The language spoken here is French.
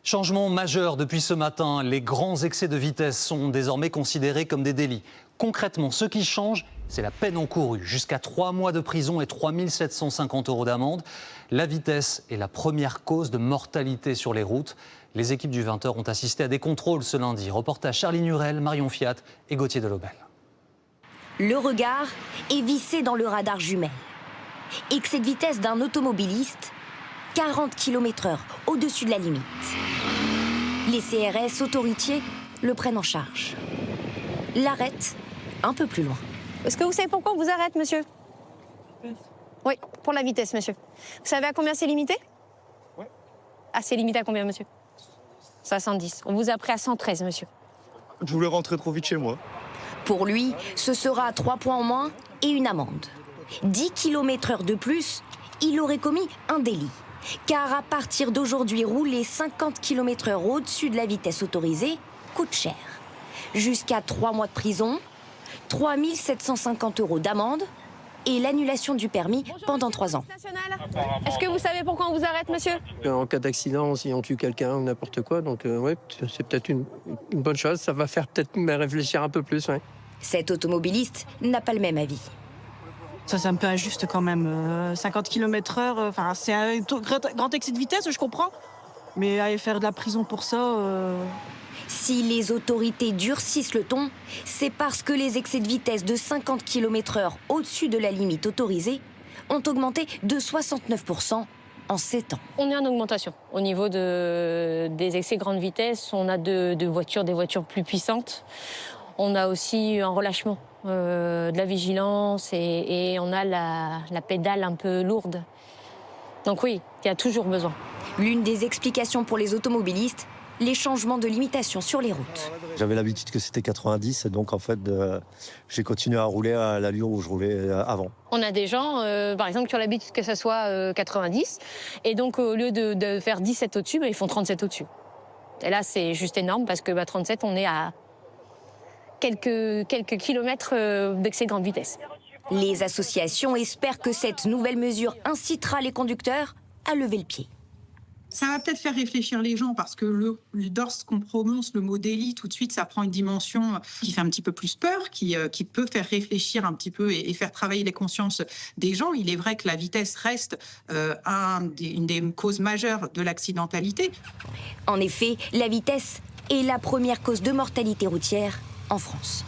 Changement majeur depuis ce matin, les grands excès de vitesse sont désormais considérés comme des délits. Concrètement, ce qui change, c'est la peine encourue. Jusqu'à 3 mois de prison et 3 750 € d'amende. La vitesse est la première cause de mortalité sur les routes. Les équipes du 20h ont assisté à des contrôles ce lundi. Reportage Charlie Nurel, Marion Fiat et Gauthier Delobel. Le regard est vissé dans le radar jumelle. Excès de vitesse d'un automobiliste, 40 km/h au-dessus de la limite. Les CRS autoritiers le prennent en charge. L'arrêtent un peu plus loin. Est-ce que vous savez pourquoi on vous arrête, monsieur? Oui, pour la vitesse, monsieur. Vous savez à combien c'est limité? Oui. Ah, c'est limité à combien, monsieur? 70. On vous a pris à 113, monsieur. Je voulais rentrer trop vite chez moi. Pour lui, ce sera 3 points en moins et une amende. 10 km/h de plus, il aurait commis un délit. Car à partir d'aujourd'hui, rouler 50 km/h au-dessus de la vitesse autorisée coûte cher. Jusqu'à 3 mois de prison, 3 750 € d'amende et l'annulation du permis pendant 3 ans. Est-ce que vous savez pourquoi on vous arrête, monsieur? En cas d'accident, si on tue quelqu'un ou n'importe quoi, donc ouais, c'est peut-être une bonne chose. Ça va faire peut-être me réfléchir un peu plus. Ouais. Cet automobiliste n'a pas le même avis. Ça me paraît juste quand même. 50 km/h, c'est un grand excès de vitesse, je comprends. Mais aller faire de la prison pour ça... Si les autorités durcissent le ton, c'est parce que les excès de vitesse de 50 km/h au-dessus de la limite autorisée ont augmenté de 69% en 7 ans. On est en augmentation. Au niveau des excès grande vitesse, on a des voitures plus puissantes. On a aussi un relâchement, de la vigilance et on a la pédale un peu lourde. Donc oui, il y a toujours besoin. L'une des explications pour les automobilistes, les changements de limitation sur les routes. J'avais l'habitude que c'était 90, donc en fait, j'ai continué à rouler à l'allure où je roulais avant. On a des gens, par exemple, qui ont l'habitude que ça soit 90, et donc au lieu de faire 17 au-dessus, ils font 37 au-dessus. Et là, c'est juste énorme, parce que 37, on est à quelques kilomètres d'excès grande vitesse. Les associations espèrent que cette nouvelle mesure incitera les conducteurs à lever le pied. Ça va peut-être faire réfléchir les gens parce que lorsqu'on prononce le mot délit, tout de suite, ça prend une dimension qui fait un petit peu plus peur, qui peut faire réfléchir un petit peu et faire travailler les consciences des gens. Il est vrai que la vitesse reste une des causes majeures de l'accidentalité. En effet, la vitesse est la première cause de mortalité routière en France.